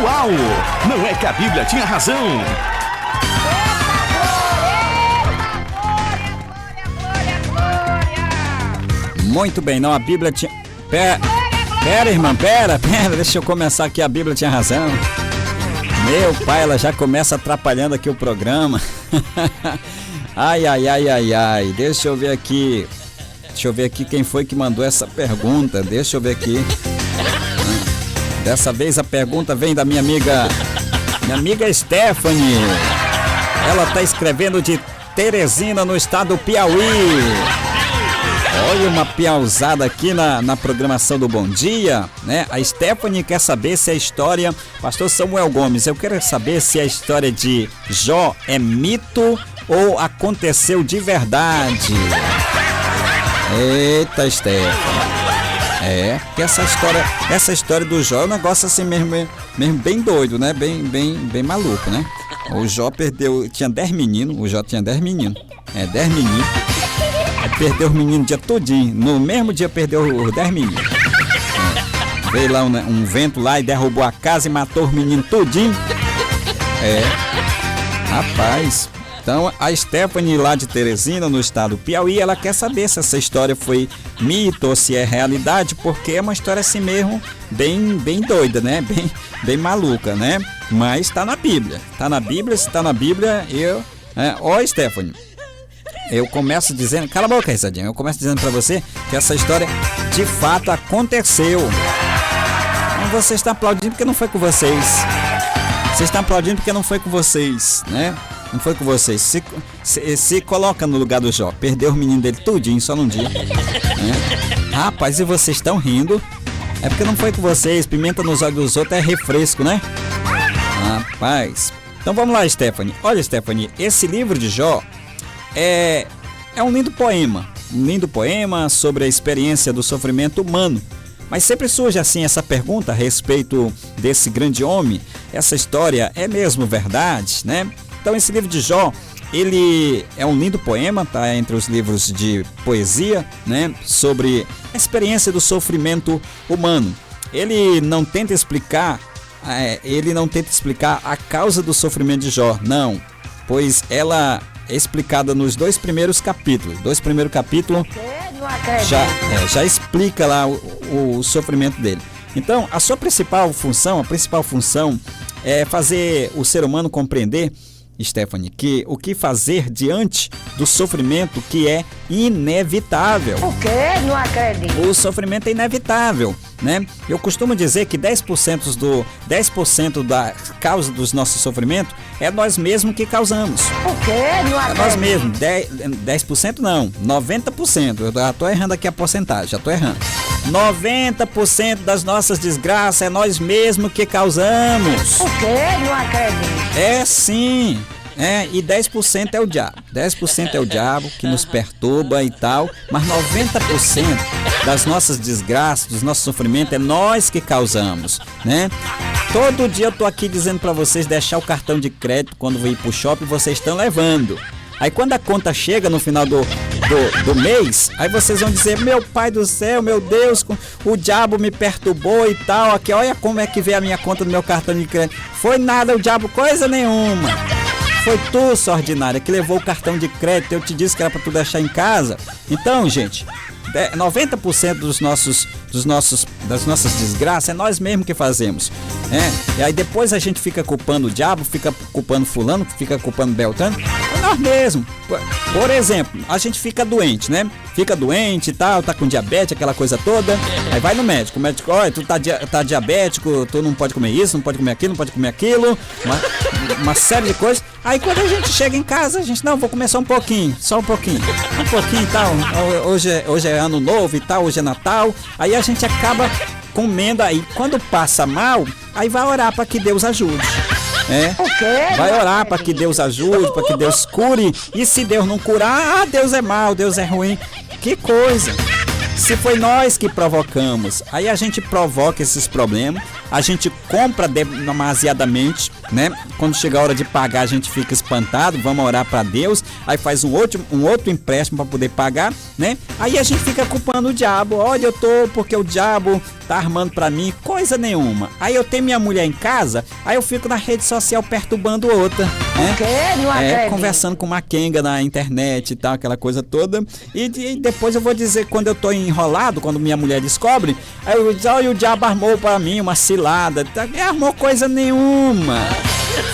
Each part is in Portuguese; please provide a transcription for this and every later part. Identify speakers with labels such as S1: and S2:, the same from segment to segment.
S1: atual. Não é que a Bíblia tinha razão.
S2: Muito bem, não, a Bíblia tinha... Pera, irmã, pera, deixa eu começar aqui, a Bíblia tinha razão. Meu pai, ela já começa atrapalhando aqui o programa. Ai, deixa eu ver aqui quem foi que mandou essa pergunta, deixa eu ver aqui. Dessa vez a pergunta vem da minha amiga Stephanie. Ela tá escrevendo de Teresina, no estado do Piauí. Olha uma piauzada aqui na programação do Bom Dia, né? A Stephanie quer saber se a história... Pastor Samuel Gomes, eu quero saber se a história de Jó é mito ou aconteceu de verdade. Eita, Stephanie. Porque essa história do Jó é um negócio assim mesmo bem doido, né? Bem maluco, né? O Jó tinha 10 meninos, o Jó tinha 10 meninos. 10 meninos. Perdeu os meninos o dia todinho. No mesmo dia perdeu os 10 meninos. Veio lá um vento lá e derrubou a casa e matou os meninos todinho. Rapaz. Então a Stephanie lá de Teresina, no estado do Piauí, ela quer saber se essa história foi mito ou se é realidade, porque é uma história assim mesmo bem doida, né? Bem maluca, né? Mas tá na Bíblia. Se tá na Bíblia, Stephanie, eu começo dizendo... Cala a boca, Risadinha. Eu começo dizendo pra você que essa história de fato aconteceu. Então você está aplaudindo porque não foi com vocês. Você está aplaudindo porque não foi com vocês, né? Não foi com vocês. Se coloca no lugar do Jó. Perdeu o menino dele tudinho só num dia, né? Rapaz, e vocês estão rindo? É porque não foi com vocês. Pimenta nos olhos dos outros é refresco, né? Rapaz. Então vamos lá, Stephanie. Olha, Stephanie, esse livro de Jó é um lindo poema sobre a experiência do sofrimento humano. Mas sempre surge assim essa pergunta a respeito desse grande homem. Essa história é mesmo verdade, né? Então esse livro de Jó, ele é um lindo poema, tá entre os livros de poesia, né? Sobre a experiência do sofrimento humano. Ele não tenta explicar a causa do sofrimento de Jó, não, pois ela é explicada nos dois primeiros capítulos. Já explica lá o sofrimento dele. Então, a principal função é fazer o ser humano compreender, Stephanie, que o que fazer diante do sofrimento que é inevitável.
S3: O quê? Não acredito.
S2: O sofrimento é inevitável, né? Eu costumo dizer que 10% da causa dos nossos sofrimentos é nós mesmos que causamos.
S3: O quê? Não acredito.
S2: É nós mesmos. 10% não, 90%. Eu já tô errando aqui a porcentagem, já tô errando. 90% das nossas desgraças é nós mesmos que causamos.
S3: O quê? Não acredito.
S2: É sim. E 10% é o diabo. 10% é o diabo que nos perturba e tal. Mas 90% das nossas desgraças, dos nossos sofrimentos, é nós que causamos, né? Todo dia eu tô aqui dizendo pra vocês deixar o cartão de crédito quando vou ir pro shopping, vocês estão levando. Aí quando a conta chega no final do mês, aí vocês vão dizer: meu pai do céu, meu Deus, o diabo me perturbou e tal. Aqui, olha como é que veio a minha conta do meu cartão de crédito. Foi nada, o diabo, coisa nenhuma. Foi tu, sua ordinária, que levou o cartão de crédito. Eu te disse que era pra tu deixar em casa. Então, gente, 90% das nossas desgraças é nós mesmos que fazemos. E aí depois a gente fica culpando o diabo, fica culpando fulano, fica culpando Beltrano. É nós mesmos. Por exemplo, a gente fica doente, né? Fica doente e tal, tá com diabetes, aquela coisa toda. Aí vai no médico, o médico, olha, tu tá diabético, tu não pode comer isso, não pode comer aquilo, não pode comer aquilo. Uma série de coisas. Aí quando a gente chega em casa, a gente, não, vou comer só um pouquinho e tal. Hoje é ano novo e tal, hoje é Natal. Aí a gente acaba comendo aí. Quando passa mal, aí vai orar para que Deus ajude. Vai orar para que Deus ajude, para que Deus cure. E se Deus não curar, Deus é mau, Deus é ruim. Que coisa! Se foi nós que provocamos, aí a gente provoca esses problemas, a gente compra demasiadamente, né? Quando chega a hora de pagar, a gente fica espantado, vamos orar para Deus, aí faz um outro empréstimo para poder pagar, né? Aí a gente fica culpando o diabo. Olha, eu tô porque o diabo tá armando para mim, coisa nenhuma. Aí eu tenho minha mulher em casa, aí eu fico na rede social perturbando outra, né?
S3: O quê? Não acredito.
S2: Conversando com uma quenga na internet e tal, aquela coisa toda. E depois eu vou dizer, quando eu tô enrolado, quando minha mulher descobre, aí eu digo, olha, o diabo armou para mim uma cilada. Ele armou coisa nenhuma.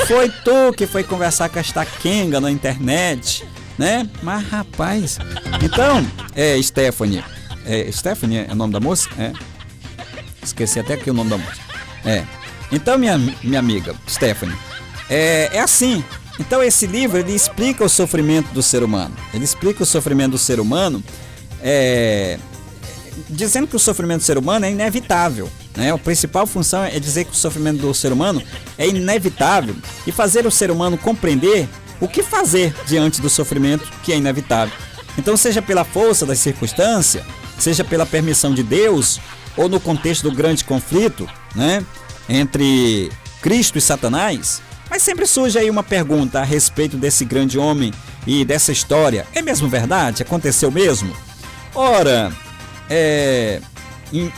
S2: Foi tu que foi conversar com esta quenga na internet, né? Mas rapaz, então, Stephanie. Stephanie é o nome da moça? Esqueci até aqui o nome da moça. Então, minha amiga Stephanie, é assim. Então esse livro, ele explica o sofrimento do ser humano. Ele explica o sofrimento do ser humano, dizendo que o sofrimento do ser humano é inevitável, né? A principal função é dizer que o sofrimento do ser humano é inevitável e fazer o ser humano compreender o que fazer diante do sofrimento que é inevitável. Então, seja pela força das circunstâncias, seja pela permissão de Deus, ou no contexto do grande conflito, né, entre Cristo e Satanás, mas sempre surge aí uma pergunta a respeito desse grande homem e dessa história. É mesmo verdade? Aconteceu mesmo? Ora,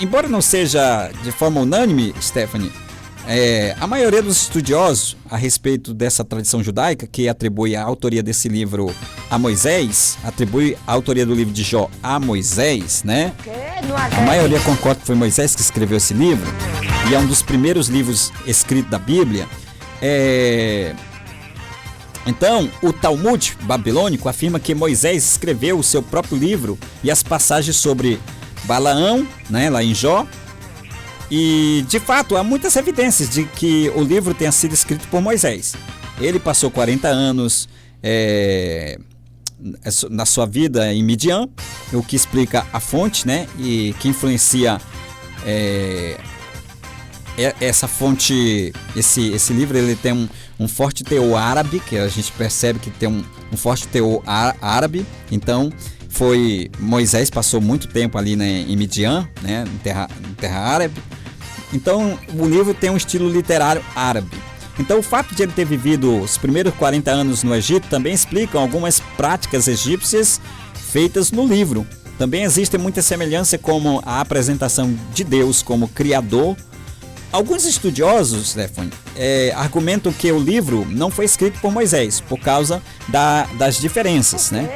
S2: embora não seja de forma unânime, Stephanie, a maioria dos estudiosos a respeito dessa tradição judaica, que atribui a autoria desse livro a Moisés, atribui a autoria do livro de Jó a Moisés, né? A maioria concorda que foi Moisés que escreveu esse livro, e é um dos primeiros livros escritos da Bíblia. Então, o Talmud babilônico afirma que Moisés escreveu o seu próprio livro e as passagens sobre Balaão, né, lá em Jó. E, de fato, há muitas evidências de que o livro tenha sido escrito por Moisés. Ele passou 40 anos na sua vida em Midian, o que explica a fonte, né? E que influencia essa fonte. Esse livro, ele tem um forte teor árabe, que a gente percebe que tem um forte teor árabe. Então, Moisés passou muito tempo ali, né, em Midian, né, em terra árabe. Então, o livro tem um estilo literário árabe. Então, o fato de ele ter vivido os primeiros 40 anos no Egito também explicam algumas práticas egípcias feitas no livro. Também existe muita semelhança como a apresentação de Deus como Criador. Alguns estudiosos, Stephanie, argumentam que o livro não foi escrito por Moisés por causa das diferenças, né?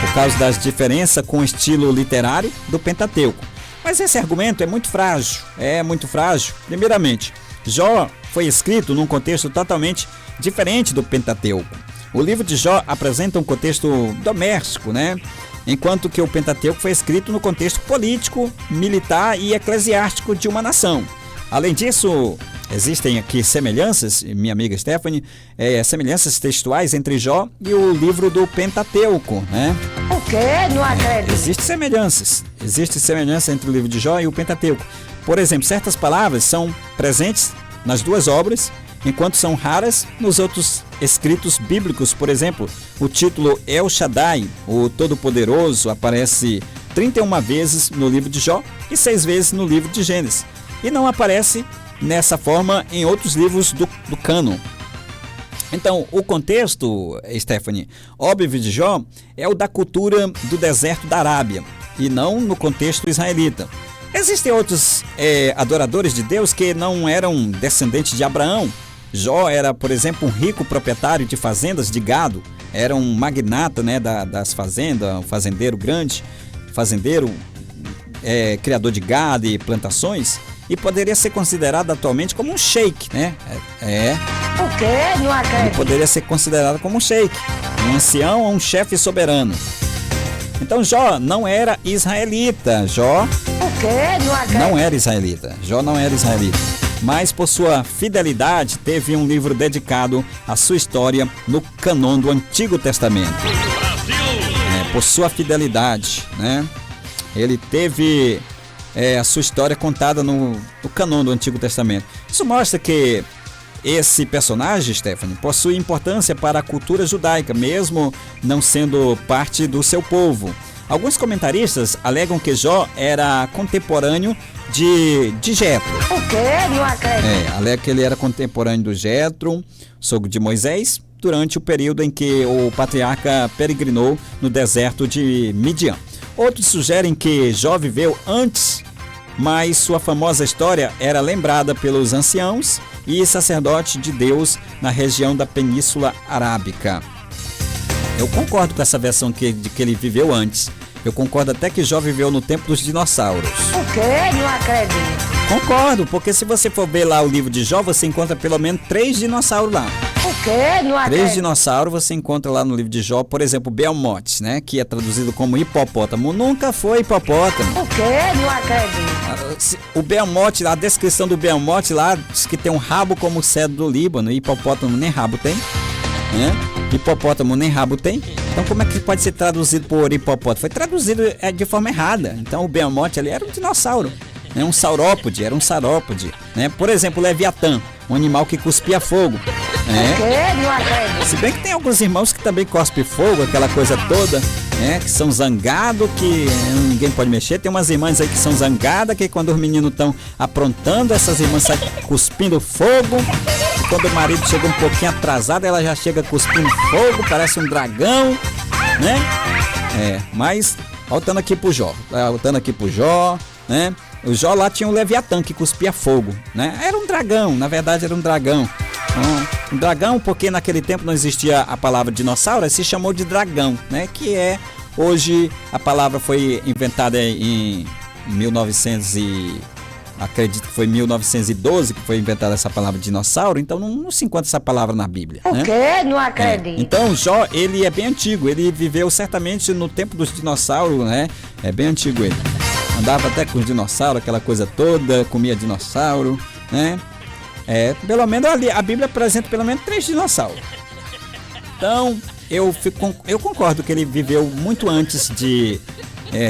S2: Por causa das diferenças com o estilo literário do Pentateuco. Mas esse argumento é muito frágil. Primeiramente, Jó foi escrito num contexto totalmente diferente do Pentateuco. O livro de Jó apresenta um contexto doméstico, né? Enquanto que o Pentateuco foi escrito no contexto político, militar e eclesiástico de uma nação. Além disso, existem aqui semelhanças, minha amiga Stephanie, semelhanças textuais entre Jó e o livro do Pentateuco, né?
S3: O quê? Não acredito.
S2: Existem semelhança entre o livro de Jó e o Pentateuco. Por exemplo, certas palavras são presentes nas duas obras, enquanto são raras nos outros escritos bíblicos. Por exemplo, o título El Shaddai, o Todo-Poderoso, aparece 31 vezes no livro de Jó e 6 vezes no livro de Gênesis. E não aparece nessa forma em outros livros do cânon. Então, o contexto, Stephanie, óbvio de Jó é o da cultura do deserto da Arábia e não no contexto israelita. Existem outros adoradores de Deus que não eram descendentes de Abraão. Jó era, por exemplo, um rico proprietário de fazendas de gado, era um magnata, né, das fazendas, um fazendeiro grande, criador de gado e plantações. E poderia ser considerado atualmente como um sheik, né?
S3: O quê? Não acredito.
S2: Ele poderia ser considerado como um sheik, um ancião ou um chefe soberano. Então Jó não era israelita. Jó não era israelita. Jó não era israelita. Mas por sua fidelidade teve um livro dedicado à sua história no cânon do Antigo Testamento. Por sua fidelidade, né? Ele teve a sua história contada no cânon do Antigo Testamento. Isso mostra que esse personagem, Stephanie, possui importância para a cultura judaica, mesmo não sendo parte do seu povo. Alguns comentaristas alegam que Jó era contemporâneo de Jetro.
S3: O quê? Não acredito.
S2: Alega que ele era contemporâneo do Jetro, sogro de Moisés, durante o período em que o patriarca peregrinou no deserto de Midian. Outros sugerem que Jó viveu antes, mas sua famosa história era lembrada pelos anciãos e sacerdotes de Deus na região da Península Arábica. Eu concordo com essa versão de que ele viveu antes. Eu concordo até que Jó viveu no tempo dos dinossauros.
S3: O quê? Não acredito.
S2: Concordo, porque se você for ver lá o livro de Jó, você encontra pelo menos 3 dinossauros lá.
S3: O quê? Não
S2: 3
S3: acredito.
S2: dinossauros você encontra lá no livro de Jó, por exemplo, Behemoth, né, que é traduzido como hipopótamo. Nunca foi hipopótamo.
S3: O quê? Não acredito.
S2: O Behemoth, a descrição do Behemoth lá diz que tem um rabo como o cedro do Líbano. Hipopótamo nem rabo tem, né? Hipopótamo nem rabo tem. Então como é que pode ser traduzido por hipopótamo? Foi traduzido de forma errada. Então o Behemoth ali era um dinossauro, né? Um saurópode, era um saurópode, né? Por exemplo, o Leviatã, um animal que cuspia fogo, né?
S3: O quê? Não acredito.
S2: Se bem que tem alguns irmãos que também cospem fogo, aquela coisa toda, né? Que são zangados, que ninguém pode mexer. Tem umas irmãs aí que são zangadas, que quando os meninos estão aprontando, essas irmãs saem cuspindo fogo. E quando o marido chega um pouquinho atrasado, ela já chega cuspindo fogo, parece um dragão, né? Mas voltando aqui pro Jó, né? O Jó lá tinha um Leviatã que cuspia fogo, né? Era um dragão, na verdade era um dragão. Um dragão, porque naquele tempo não existia a palavra dinossauro, se chamou de dragão, né? Que é, hoje a palavra foi inventada em 1900 acredito que foi 1912 que foi inventada essa palavra dinossauro, então não se encontra essa palavra na Bíblia,
S3: O
S2: né?
S3: quê? Não acredito.
S2: Então Jó, ele é bem antigo, ele viveu certamente no tempo dos dinossauros, né? É bem antigo ele. Andava até com os dinossauros, aquela coisa toda, comia dinossauro, né? Pelo menos ali, a Bíblia apresenta pelo menos 3 dinossauros. Então, eu concordo que ele viveu muito antes de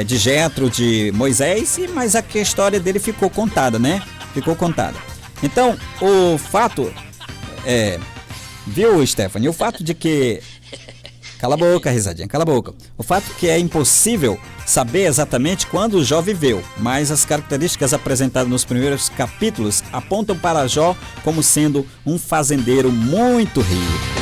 S2: Jetro, de Moisés, mas a história dele ficou contada, né? Ficou contada. Então, o fato viu, Stephanie? O fato de que... Cala a boca, risadinha, cala a boca. O fato que é impossível saber exatamente quando Jó viveu, mas as características apresentadas nos primeiros capítulos apontam para Jó como sendo um fazendeiro muito rico.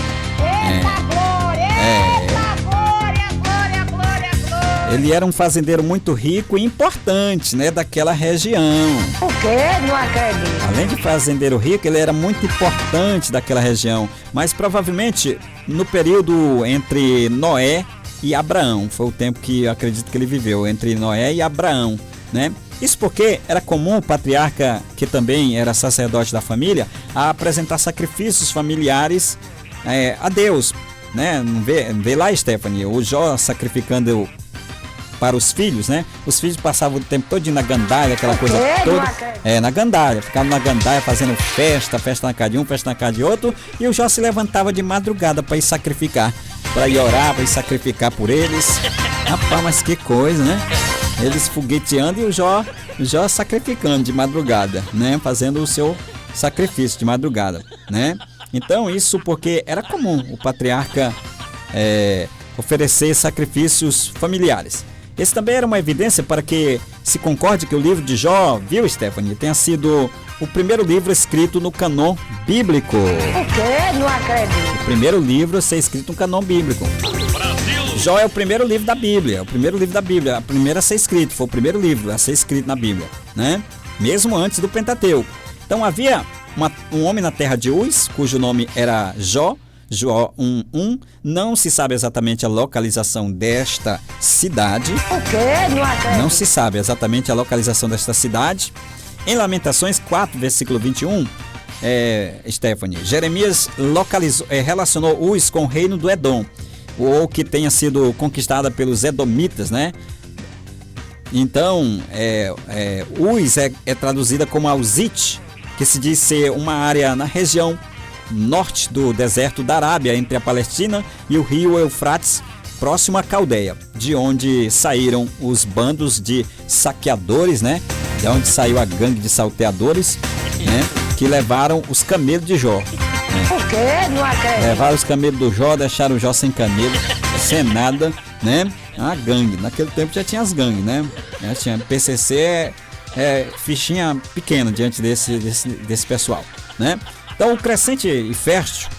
S2: Ele era um fazendeiro muito rico e importante, né, daquela região.
S3: O quê? Não acredito.
S2: Além de fazendeiro rico, ele era muito importante daquela região, mas provavelmente no período entre Noé e Abraão, foi o tempo que eu acredito que ele viveu, entre Noé e Abraão, né? Isso porque era comum o patriarca, que também era sacerdote da família, a apresentar sacrifícios familiares a Deus, né? Vê lá, Stephanie, o Jó sacrificando para os filhos, né? Os filhos passavam o tempo todo na gandaia, aquela coisa toda. Na gandaia, ficavam na gandaia fazendo festa na casa de um, festa na casa de outro, e o Jó se levantava de madrugada para ir sacrificar, para ir orar, para ir sacrificar por eles. Rapaz, mas que coisa, né? Eles fogueteando e o Jó sacrificando de madrugada, né? Fazendo o seu sacrifício de madrugada, né? Então isso porque era comum o patriarca oferecer sacrifícios familiares. Esse também era uma evidência para que se concorde que o livro de Jó, viu, Stephanie, tenha sido o primeiro livro escrito no canon bíblico.
S3: O quê? Não acredito.
S2: O primeiro livro a ser escrito no canon bíblico. Jó é o primeiro livro da Bíblia, a primeira a ser escrito, foi o primeiro livro a ser escrito na Bíblia, né? Mesmo antes do Pentateuco. Então havia um homem na terra de Uz, cujo nome era Jó 1:1, não se sabe exatamente a localização desta cidade.
S3: O quê? Não acredito.
S2: Não se sabe exatamente a localização desta cidade. Em Lamentações 4, versículo 21, Stephanie, Jeremias relacionou Uz com o reino do Edom, ou que tenha sido conquistada pelos edomitas, né? Então, Uz é traduzida como Auzite, que se diz ser uma área na região norte do deserto da Arábia, entre a Palestina e o rio Eufrates, próximo à Caldeia, de onde saíram os bandos de saqueadores, né? De onde saiu a gangue de salteadores, né? Que levaram os camelos de Jó.
S3: O quê? Não acredito.
S2: Levaram os camelos do Jó, deixaram o Jó sem camelo, sem nada, né? A gangue. Naquele tempo já tinha as gangues, né? Já tinha PCC, fichinha pequena diante desse pessoal, né? Então o crescente e fértil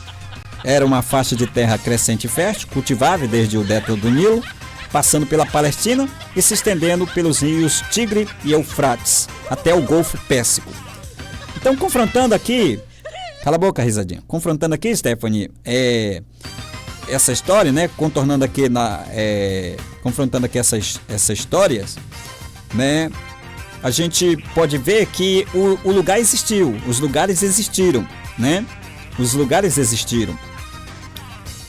S2: era uma faixa de terra crescente e fértil, cultivável desde o delta do Nilo, passando pela Palestina e se estendendo pelos rios Tigre e Eufrates, até o Golfo Pérsico. Então, confrontando aqui, cala a boca, risadinha, confrontando aqui, Stephanie, essa história, né, confrontando aqui essas histórias, né, a gente pode ver que o lugar existiu, os lugares existiram, né, os lugares existiram.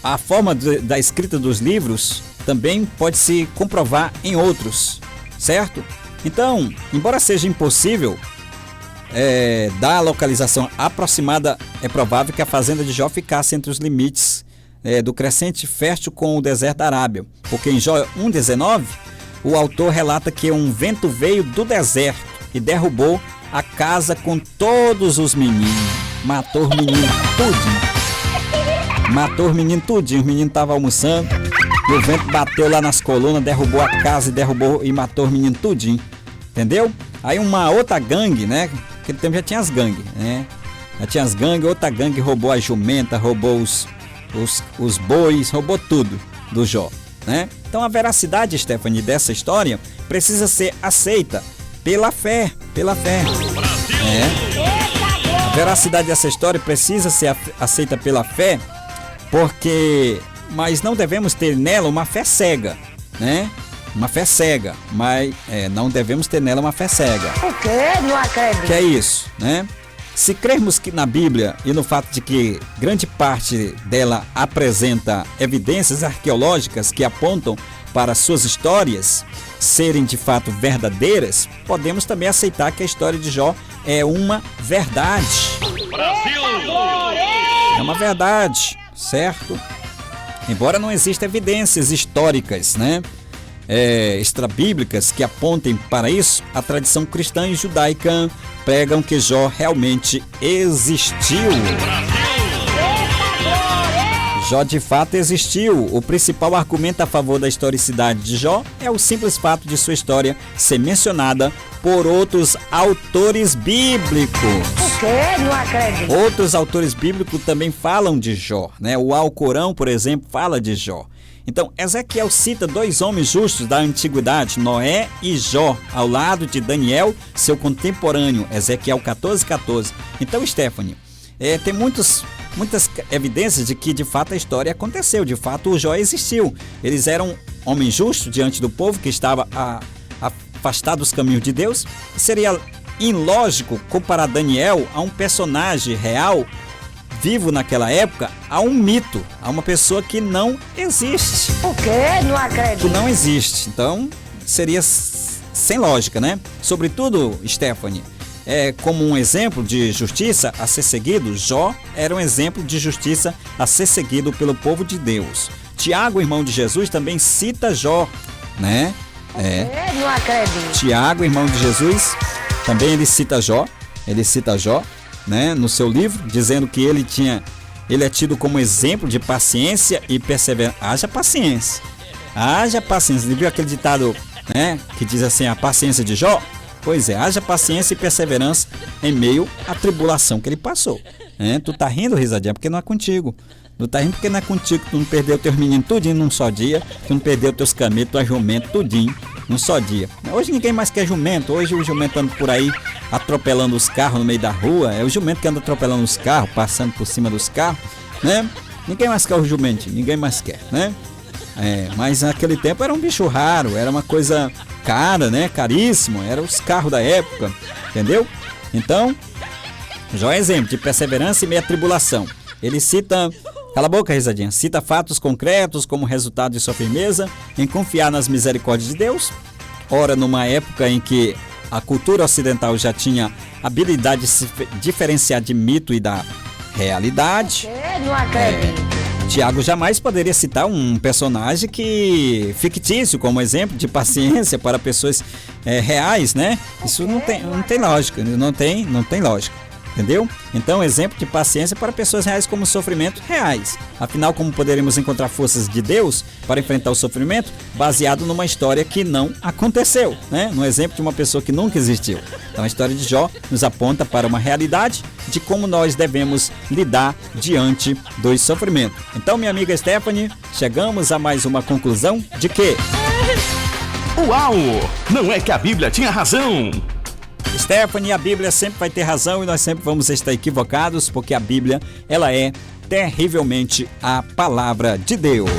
S2: A forma da escrita dos livros também pode se comprovar em outros, certo? Então, embora seja impossível dar a localização aproximada, é provável que a fazenda de Jó ficasse entre os limites do crescente fértil com o deserto da Arábia, porque em Jó 1,19 o autor relata que um vento veio do deserto e derrubou a casa com todos os meninos, matou os meninos tudinho. Matou os meninos tudinho, os meninos estavam almoçando, e o vento bateu lá nas colunas, derrubou a casa e matou os meninos tudinho, entendeu? Aí uma outra gangue, né? Naquele tempo já tinha as gangues, né? Já tinha as gangues, outra gangue roubou a jumenta, roubou os bois, roubou tudo do Jó, né? Então a veracidade, Stephanie, dessa história precisa ser aceita pela fé, A veracidade dessa história precisa ser aceita pela fé, mas não devemos ter nela uma fé cega, né? Uma fé cega, mas não devemos ter nela uma fé cega.
S3: O quê? Não acredito.
S2: Que é isso, né? Se crermos que na Bíblia e no fato de que grande parte dela apresenta evidências arqueológicas que apontam para suas histórias serem de fato verdadeiras, podemos também aceitar que a história de Jó é uma verdade.
S1: Brasil!
S2: É uma verdade, certo? Embora não existam evidências históricas, né? Extrabíblicas que apontem para isso, a tradição cristã e judaica pregam que Jó realmente existiu. Jó de fato existiu. O principal argumento a favor da historicidade de Jó é o simples fato de sua história ser mencionada por outros autores bíblicos.
S3: O quê? Não acredito.
S2: Outros autores bíblicos também falam de Jó, né? O Alcorão, por exemplo, fala de Jó. Então, Ezequiel cita dois homens justos da antiguidade, Noé e Jó, ao lado de Daniel, seu contemporâneo, Ezequiel 14:14. Então, Stephanie, tem muitas evidências de que de fato a história aconteceu, de fato o Jó existiu. Eles eram homens justos diante do povo que estava afastado dos caminhos de Deus. Seria ilógico comparar Daniel a um personagem real, vivo naquela época, a um mito, a uma pessoa que não existe.
S3: O quê? Não acredito.
S2: Que não existe. Então, seria sem lógica, né? Sobretudo, Stephanie, como um exemplo de justiça a ser seguido, Jó era um exemplo de justiça a ser seguido pelo povo de Deus. Tiago, irmão de Jesus, também cita Jó, né?
S3: Não acredito.
S2: Tiago, irmão de Jesus, também ele cita Jó, né, no seu livro, dizendo que ele é tido como exemplo de paciência e perseverança. Haja paciência. Ele viu aquele ditado, né, que diz assim, a paciência de Jó? Pois é, haja paciência e perseverança em meio à tribulação que ele passou. Tu tá rindo, risadinha, porque não é contigo. Tu tá rindo porque não é contigo, tu não perdeu teus meninos tudinho num só dia, tu não perdeu teus camelos, tua jumento tudinho num só dia. Hoje ninguém mais quer jumento, hoje o jumento anda por aí atropelando os carros no meio da rua, é o jumento que anda atropelando os carros, passando por cima dos carros, né? Ninguém mais quer o jumento, ninguém mais quer, né? Mas naquele tempo era um bicho raro, era uma coisa cara, né? Caríssimo, eram os carros da época, entendeu? Então, Jó é exemplo de perseverança e meia tribulação. Ele cita, cala a boca, risadinha, cita fatos concretos como resultado de sua firmeza em confiar nas misericórdias de Deus. Ora, numa época em que a cultura ocidental já tinha habilidade de se diferenciar de mito e da realidade.
S3: Não acredito.
S2: Tiago jamais poderia citar um personagem fictício como exemplo de paciência para pessoas reais, né? Isso não tem lógica, não tem lógica. Entendeu? Então, exemplo de paciência para pessoas reais como sofrimentos reais. Afinal, como poderemos encontrar forças de Deus para enfrentar o sofrimento baseado numa história que não aconteceu, né? No exemplo de uma pessoa que nunca existiu. Então, a história de Jó nos aponta para uma realidade de como nós devemos lidar diante do sofrimento. Então, minha amiga Stephanie, chegamos a mais uma conclusão de que...
S1: Uau! Não é que a Bíblia tinha razão?
S2: Stephanie, a Bíblia sempre vai ter razão e nós sempre vamos estar equivocados, porque a Bíblia, ela é terrivelmente a palavra de Deus.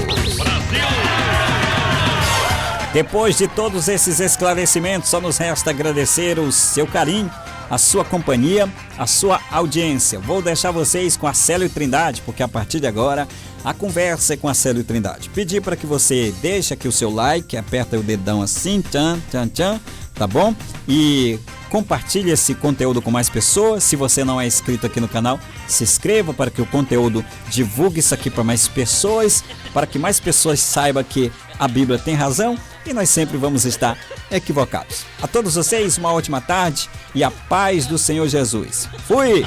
S2: Depois de todos esses esclarecimentos, só nos resta agradecer o seu carinho, a sua companhia, a sua audiência. Vou deixar vocês com a Célio Trindade, porque a partir de agora a conversa é com a Célio Trindade. Pedir para que você deixe aqui o seu like, aperta o dedão assim, tchan, tchan, tchan, tá bom? E compartilhe esse conteúdo com mais pessoas. Se você não é inscrito aqui no canal, se inscreva para que o conteúdo divulgue isso aqui para mais pessoas, para que mais pessoas saibam que a Bíblia tem razão e nós sempre vamos estar equivocados. A todos vocês, uma ótima tarde e a paz do Senhor Jesus. Fui!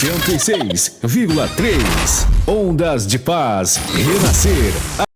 S1: R$ 106,3 Ondas de Paz Renascer.